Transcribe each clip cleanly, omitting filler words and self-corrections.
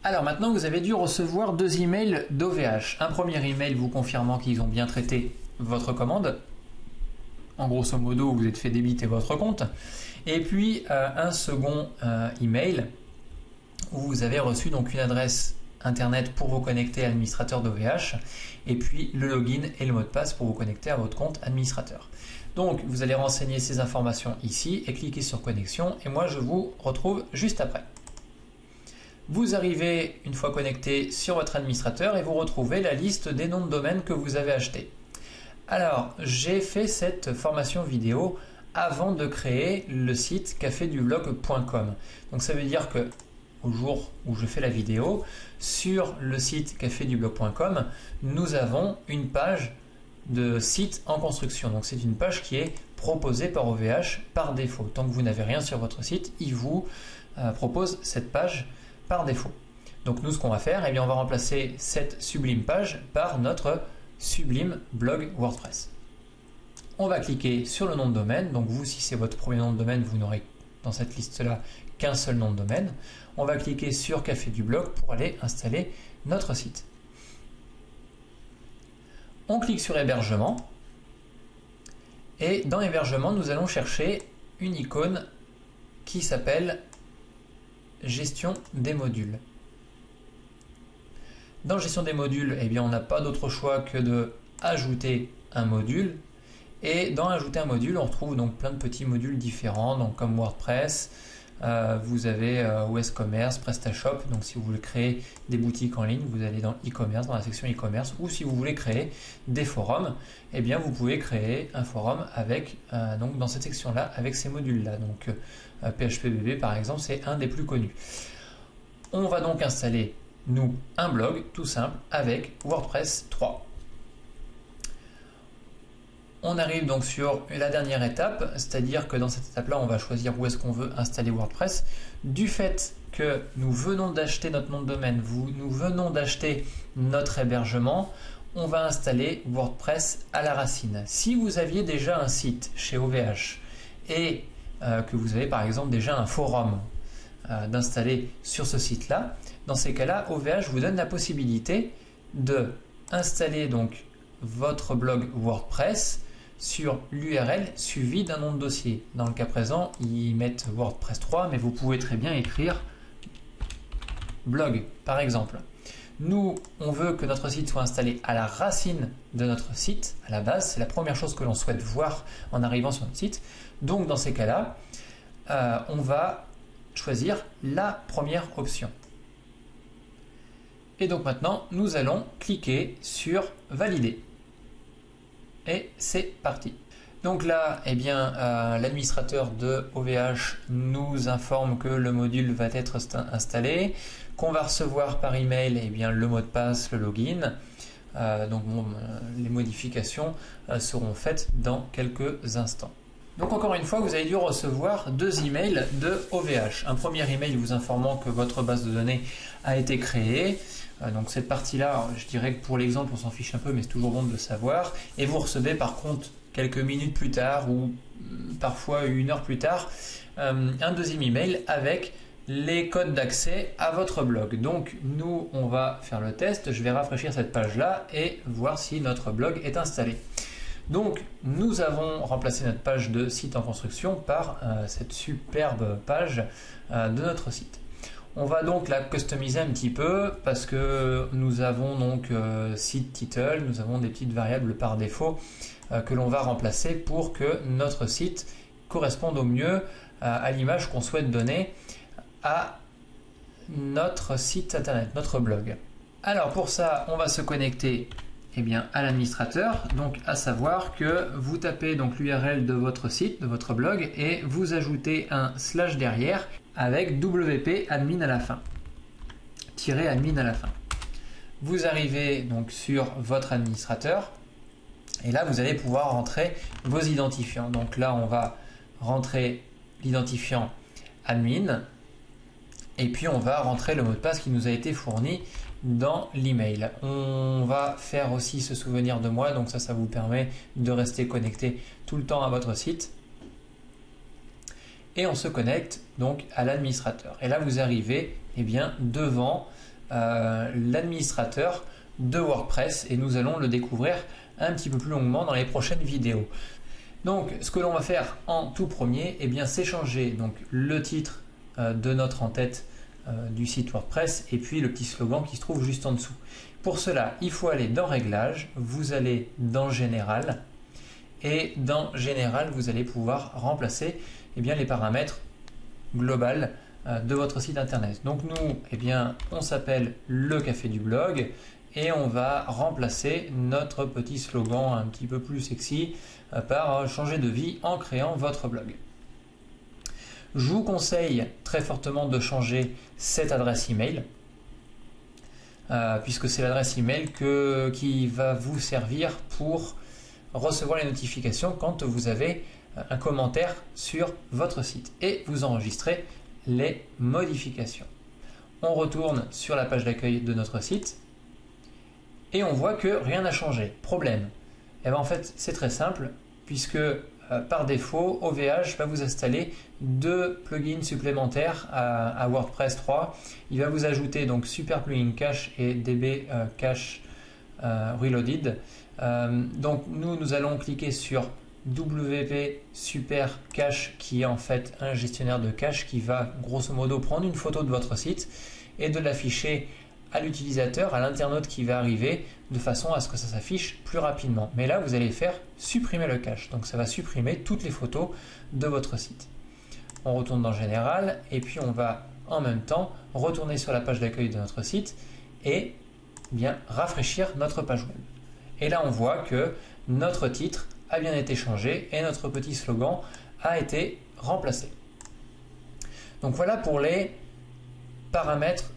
Alors maintenant, vous avez dû recevoir deux emails d'OVH. Un premier email vous confirmant qu'ils ont bien traité votre commande. En grosso modo, vous êtes fait débiter votre compte. Et puis un second email où vous avez reçu donc une adresse internet pour vous connecter à l'administrateur d'OVH et puis le login et le mot de passe pour vous connecter à votre compte administrateur. Donc vous allez renseigner ces informations ici et cliquer sur connexion et moi je vous retrouve juste après. Vous arrivez une fois connecté sur votre administrateur et vous retrouvez la liste des noms de domaine que vous avez achetés. Alors j'ai fait cette formation vidéo avant de créer le site cafédublog.com. Donc ça veut dire que au jour où je fais la vidéo, sur le site cafédublog.com, nous avons une page de site en construction. Donc c'est une page qui est proposée par OVH par défaut. Tant que vous n'avez rien sur votre site, il vous propose cette page par défaut. Donc nous, ce qu'on va faire, eh bien, on va remplacer cette sublime page par notre sublime blog WordPress. On va cliquer sur le nom de domaine. Donc vous, si c'est votre premier nom de domaine, vous n'aurez dans cette liste-là qu'un seul nom de domaine. On va cliquer sur Café du blog pour aller installer notre site. On clique sur hébergement et dans hébergement, nous allons chercher une icône qui s'appelle gestion des modules. Dans gestion des modules, eh bien, on n'a pas d'autre choix que de ajouter un module. Et dans ajouter un module, on retrouve donc plein de petits modules différents, donc comme WordPress, vous avez OS Commerce, PrestaShop. Donc si vous voulez créer des boutiques en ligne, vous allez dans e-commerce, dans la section e-commerce, ou si vous voulez créer des forums, eh bien vous pouvez créer un forum avec donc dans cette section-là avec ces modules-là. Donc PHPBB par exemple, c'est un des plus connus. On va donc installer nous un blog tout simple avec WordPress 3. On arrive donc sur la dernière étape, c'est-à-dire que dans cette étape-là, on va choisir où est-ce qu'on veut installer WordPress. Du fait que nous venons d'acheter notre nom de domaine, nous venons d'acheter notre hébergement, on va installer WordPress à la racine. Si vous aviez déjà un site chez OVH et que vous avez par exemple déjà un forum d'installer sur ce site-là, dans ces cas-là, OVH vous donne la possibilité de installer donc votre blog WordPress sur l'URL suivi d'un nom de dossier. Dans le cas présent, ils mettent WordPress 3, mais vous pouvez très bien écrire blog, par exemple. Nous, on veut que notre site soit installé à la racine de notre site, à la base. C'est la première chose que l'on souhaite voir en arrivant sur notre site. Donc, dans ces cas-là, on va choisir la première option. Et donc maintenant, nous allons cliquer sur Valider. Et c'est parti. Donc là, eh bien, l'administrateur de OVH nous informe que le module va être installé, qu'on va recevoir par email eh bien, le mot de passe, le login. Donc les modifications seront faites dans quelques instants. Donc encore une fois, vous avez dû recevoir deux emails de OVH. Un premier email vous informant que votre base de données a été créée. Donc cette partie-là, je dirais que pour l'exemple, on s'en fiche un peu, mais c'est toujours bon de le savoir. Et vous recevez par contre, quelques minutes plus tard ou parfois une heure plus tard, un deuxième email avec les codes d'accès à votre blog. Donc nous, on va faire le test. Je vais rafraîchir cette page-là et voir si notre blog est installé. Donc nous avons remplacé notre page de site en construction par cette superbe page de notre site. On va donc la customiser un petit peu parce que nous avons donc site title, nous avons des petites variables par défaut que l'on va remplacer pour que notre site corresponde au mieux à l'image qu'on souhaite donner à notre site internet, notre blog. Alors pour ça, on va se connecter eh bien, à l'administrateur, donc à savoir que vous tapez donc l'URL de votre site, de votre blog et vous ajoutez un / derrière avec wp admin à la fin, -admin à la fin. Vous arrivez donc sur votre administrateur et là vous allez pouvoir rentrer vos identifiants. Donc là on va rentrer l'identifiant admin et puis on va rentrer le mot de passe qui nous a été fourni dans l'email. On va faire aussi se souvenir de moi, donc ça vous permet de rester connecté tout le temps à votre site. Et on se connecte donc à l'administrateur. Et là vous arrivez eh bien, devant l'administrateur de WordPress et nous allons le découvrir un petit peu plus longuement dans les prochaines vidéos. Donc ce que l'on va faire en tout premier, eh bien c'est changer donc le titre de notre en-tête du site WordPress et puis le petit slogan qui se trouve juste en dessous. Pour cela, il faut aller dans Réglages, vous allez dans Général et dans Général, vous allez pouvoir remplacer eh bien, les paramètres globaux de votre site internet. Donc nous, eh bien, on s'appelle le café du blog et on va remplacer notre petit slogan un petit peu plus sexy par changer de vie en créant votre blog. Je vous conseille très fortement de changer cette adresse email puisque c'est l'adresse email qui va vous servir pour recevoir les notifications quand vous avez un commentaire sur votre site et vous enregistrez les modifications. On retourne sur la page d'accueil de notre site et on voit que rien n'a changé. Problème. Et bien en fait, c'est très simple puisque par défaut, OVH va vous installer 2 plugins supplémentaires à WordPress 3. Il va vous ajouter donc Super Plugin Cache et DB Cache Reloaded. Donc nous allons cliquer sur WP Super Cache qui est en fait un gestionnaire de cache qui va grosso modo prendre une photo de votre site et de l'afficher à l'utilisateur, à l'internaute qui va arriver de façon à ce que ça s'affiche plus rapidement. Mais là, vous allez faire supprimer le cache. Donc ça va supprimer toutes les photos de votre site. On retourne dans Général et puis on va en même temps retourner sur la page d'accueil de notre site et bien rafraîchir notre page web. Et là, on voit que notre titre a bien été changé et notre petit slogan a été remplacé. Donc voilà pour les paramètres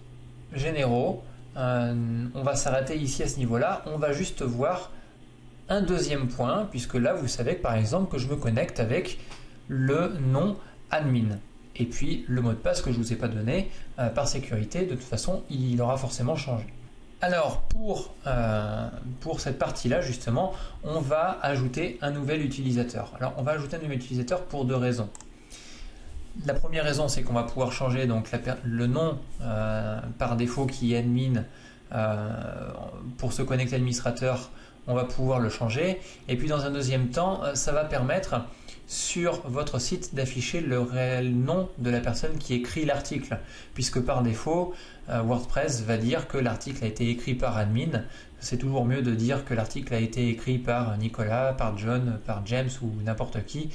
généraux. On va s'arrêter ici à ce niveau-là. On va juste voir un deuxième point, puisque là, vous savez par exemple que je me connecte avec le nom admin. Et puis le mot de passe que je ne vous ai pas donné par sécurité, de toute façon, il aura forcément changé. Alors pour cette partie-là, justement, on va ajouter un nouvel utilisateur. Alors on va ajouter un nouvel utilisateur pour 2 raisons. La première raison, c'est qu'on va pouvoir changer donc le nom par défaut qui est admin. Pour se connecter à l'administrateur, on va pouvoir le changer. Et puis dans un deuxième temps, ça va permettre sur votre site d'afficher le réel nom de la personne qui écrit l'article, puisque par défaut, WordPress va dire que l'article a été écrit par admin. C'est toujours mieux de dire que l'article a été écrit par Nicolas, par John, par James ou n'importe qui,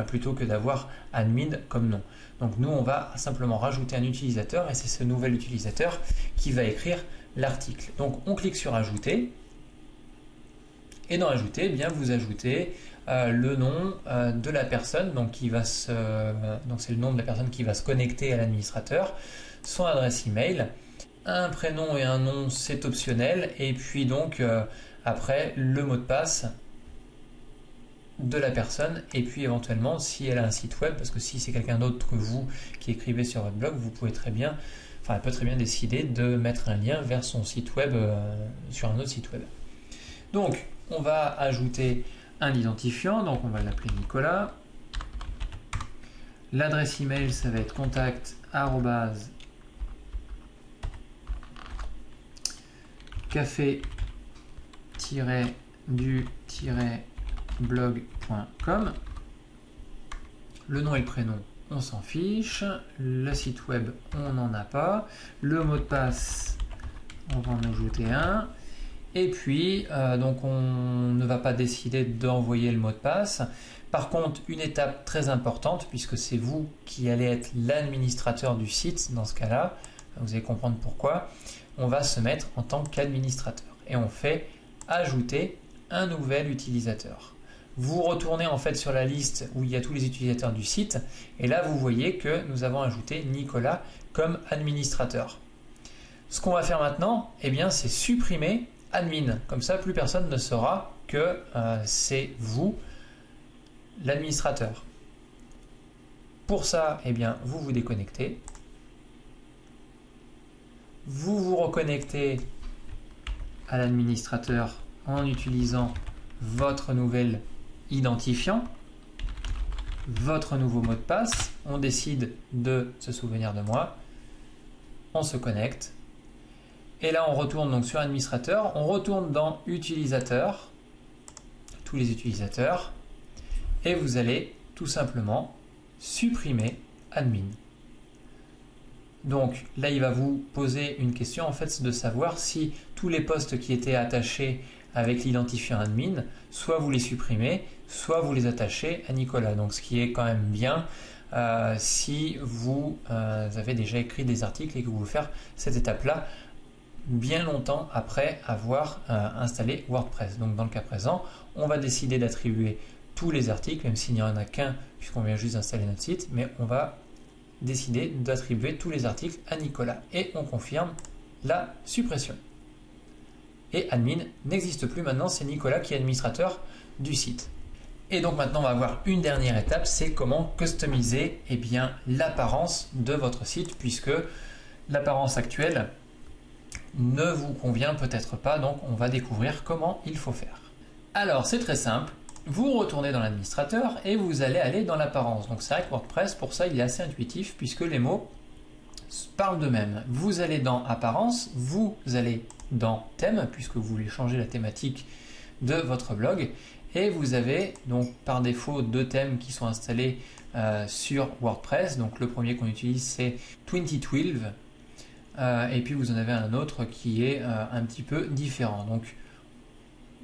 plutôt que d'avoir admin comme nom. Donc nous, on va simplement rajouter un utilisateur et c'est ce nouvel utilisateur qui va écrire l'article. Donc on clique sur Ajouter et dans Ajouter, eh bien, vous ajoutez le nom de la personne, donc c'est le nom de la personne qui va se connecter à l'administrateur, son adresse email, un prénom et un nom c'est optionnel, et puis donc après le mot de passe de la personne, et puis éventuellement si elle a un site web, parce que si c'est quelqu'un d'autre que vous qui écrivez sur votre blog, vous pouvez très bien, elle peut très bien décider de mettre un lien vers son site web sur un autre site web. Donc on va ajouter un identifiant, donc on va l'appeler Nicolas. L'adresse email, ça va être contact@café-du-blog.com. Le nom et le prénom, on s'en fiche. Le site web, on n'en a pas. Le mot de passe, on va en ajouter un. Et puis, donc on ne va pas décider d'envoyer le mot de passe. Par contre, une étape très importante, puisque c'est vous qui allez être l'administrateur du site dans ce cas-là, vous allez comprendre pourquoi, on va se mettre en tant qu'administrateur. Et on fait ajouter un nouvel utilisateur. Vous retournez en fait sur la liste où il y a tous les utilisateurs du site, et là vous voyez que nous avons ajouté Nicolas comme administrateur. Ce qu'on va faire maintenant, eh bien, c'est supprimer admin. Comme ça, plus personne ne saura que c'est vous, l'administrateur. Pour ça, eh bien, vous vous déconnectez. Vous vous reconnectez à l'administrateur en utilisant votre nouvel identifiant, votre nouveau mot de passe. On décide de se souvenir de moi. On se connecte. Et là, on retourne donc sur administrateur, on retourne dans utilisateur, tous les utilisateurs, et vous allez tout simplement supprimer admin. Donc là, il va vous poser une question, en fait, c'est de savoir si tous les postes qui étaient attachés avec l'identifiant admin, soit vous les supprimez, soit vous les attachez à Nicolas. Donc ce qui est quand même bien si vous avez déjà écrit des articles et que vous voulez faire cette étape-là bien longtemps après avoir installé WordPress. Donc dans le cas présent, on va décider d'attribuer tous les articles, même s'il n'y en a qu'un puisqu'on vient juste d'installer notre site, mais on va décider d'attribuer tous les articles à Nicolas et on confirme la suppression. Et admin n'existe plus maintenant, c'est Nicolas qui est administrateur du site. Et donc maintenant on va voir une dernière étape, c'est comment customiser l'apparence de votre site, puisque l'apparence actuelle ne vous convient peut-être pas, donc on va découvrir comment il faut faire. Alors c'est très simple, vous retournez dans l'administrateur et vous allez aller dans l'apparence. Donc c'est vrai que WordPress, pour ça il est assez intuitif puisque les mots parlent d'eux-mêmes. Vous allez dans apparence, vous allez dans thème puisque vous voulez changer la thématique de votre blog et vous avez donc par défaut deux thèmes qui sont installés sur WordPress. Donc le premier qu'on utilise c'est 2012 et puis vous en avez un autre qui est un petit peu différent. Donc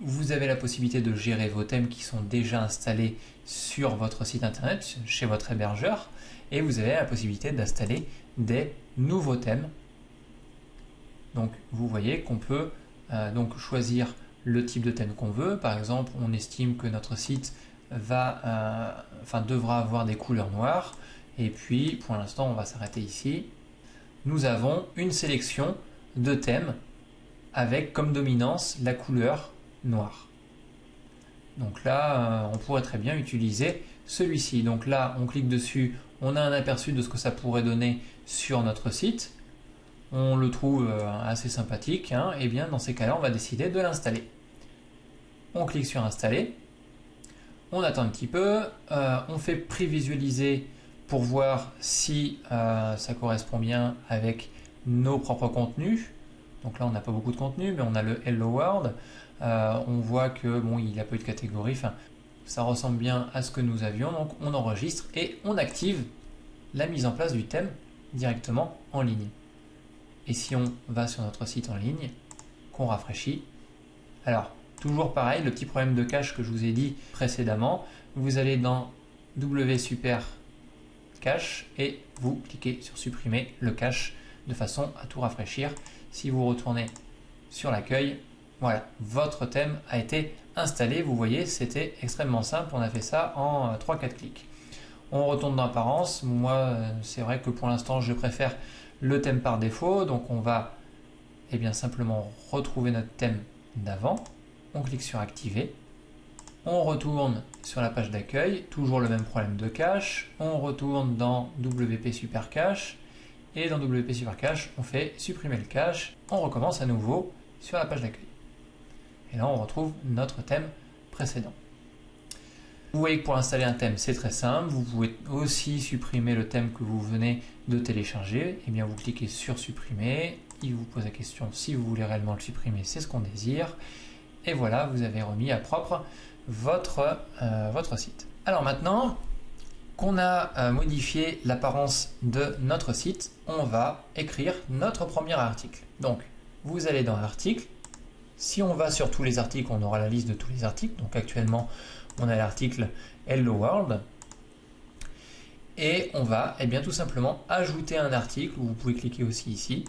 vous avez la possibilité de gérer vos thèmes qui sont déjà installés sur votre site internet, chez votre hébergeur, et vous avez la possibilité d'installer des nouveaux thèmes. Donc vous voyez qu'on peut donc choisir le type de thème qu'on veut. Par exemple, on estime que notre site devra avoir des couleurs noires, et puis pour l'instant on va s'arrêter ici. Nous avons une sélection de thèmes avec comme dominance la couleur noir. Donc là, on pourrait très bien utiliser celui-ci. Donc là, on clique dessus, on a un aperçu de ce que ça pourrait donner sur notre site. On le trouve assez sympathique. Et bien, dans ces cas-là, on va décider de l'installer. On clique sur installer. On attend un petit peu. On fait prévisualiser pour voir si ça correspond bien avec nos propres contenus. Donc là, on n'a pas beaucoup de contenu, mais on a le Hello World. On voit que il n'y a pas eu de catégorie. Enfin, ça ressemble bien à ce que nous avions. Donc, on enregistre et on active la mise en place du thème directement en ligne. Et si on va sur notre site en ligne, qu'on rafraîchit, alors toujours pareil, le petit problème de cache que je vous ai dit précédemment, vous allez dans WSuper cache et vous cliquez sur supprimer le cache de façon à tout rafraîchir. Si vous retournez sur l'accueil, voilà, votre thème a été installé. Vous voyez, c'était extrêmement simple. On a fait ça en 3-4 clics. On retourne dans apparence. Moi, c'est vrai que pour l'instant, je préfère le thème par défaut. Donc, on va simplement retrouver notre thème d'avant. On clique sur activer. On retourne sur la page d'accueil. Toujours le même problème de cache. On retourne dans WP Super Cache. Et dans WP Super Cache, on fait supprimer le cache. On recommence à nouveau sur la page d'accueil. Et là, on retrouve notre thème précédent. Vous voyez que pour installer un thème, c'est très simple. Vous pouvez aussi supprimer le thème que vous venez de télécharger. Et bien, vous cliquez sur supprimer. Il vous pose la question si vous voulez réellement le supprimer, c'est ce qu'on désire. Et voilà, vous avez remis à propre votre site. Alors maintenant qu'on a modifié l'apparence de notre site, on va écrire notre premier article. Donc, vous allez dans article. Si on va sur tous les articles, on aura la liste de tous les articles. Donc actuellement, on a l'article Hello World. Et on va tout simplement ajouter un article. Vous pouvez cliquer aussi ici.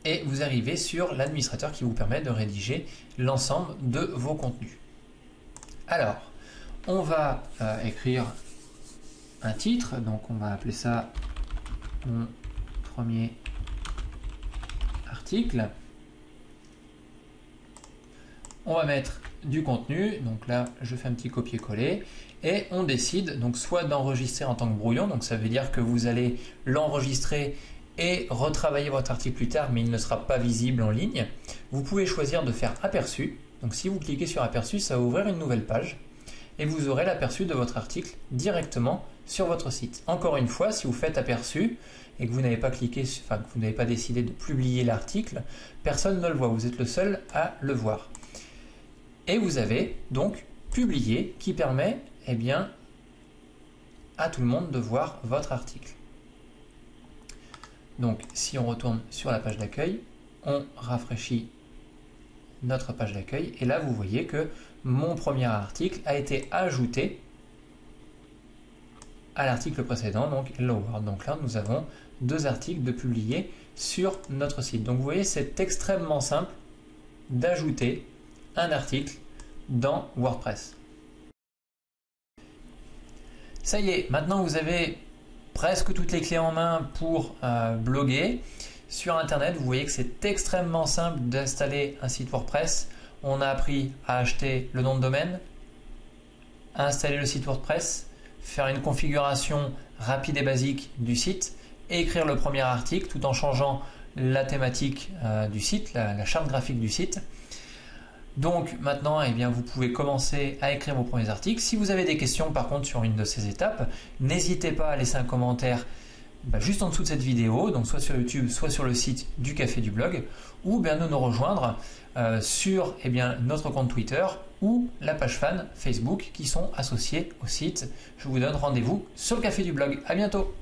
Et vous arrivez sur l'administrateur qui vous permet de rédiger l'ensemble de vos contenus. Alors, on va écrire un titre. Donc on va appeler ça mon premier article. On va mettre du contenu, donc là je fais un petit copier-coller et on décide donc soit d'enregistrer en tant que brouillon, donc ça veut dire que vous allez l'enregistrer et retravailler votre article plus tard mais il ne sera pas visible en ligne. Vous pouvez choisir de faire aperçu, donc si vous cliquez sur aperçu ça va ouvrir une nouvelle page et vous aurez l'aperçu de votre article directement sur votre site. Encore une fois, si vous faites aperçu, et que vous n'avez pas cliqué, enfin que vous n'avez pas décidé de publier l'article, personne ne le voit, vous êtes le seul à le voir. Et vous avez donc publié qui permet à tout le monde de voir votre article. Donc si on retourne sur la page d'accueil, on rafraîchit notre page d'accueil et là vous voyez que mon premier article a été ajouté à l'article précédent, donc Hello World. Donc là nous avons 2 articles de publiés sur notre site. Donc vous voyez, c'est extrêmement simple d'ajouter un article dans WordPress. Ça y est, maintenant vous avez presque toutes les clés en main pour bloguer sur Internet. Vous voyez que c'est extrêmement simple d'installer un site WordPress. On a appris à acheter le nom de domaine, à installer le site WordPress, faire une configuration rapide et basique du site et écrire le premier article tout en changeant la thématique du site, la charte graphique du site. Donc maintenant, vous pouvez commencer à écrire vos premiers articles. Si vous avez des questions par contre sur une de ces étapes, n'hésitez pas à laisser un commentaire juste en dessous de cette vidéo, donc soit sur YouTube, soit sur le site du Café du Blog, ou bien nous rejoindre sur notre compte Twitter ou la page fan Facebook qui sont associés au site. Je vous donne rendez-vous sur le Café du Blog. À bientôt!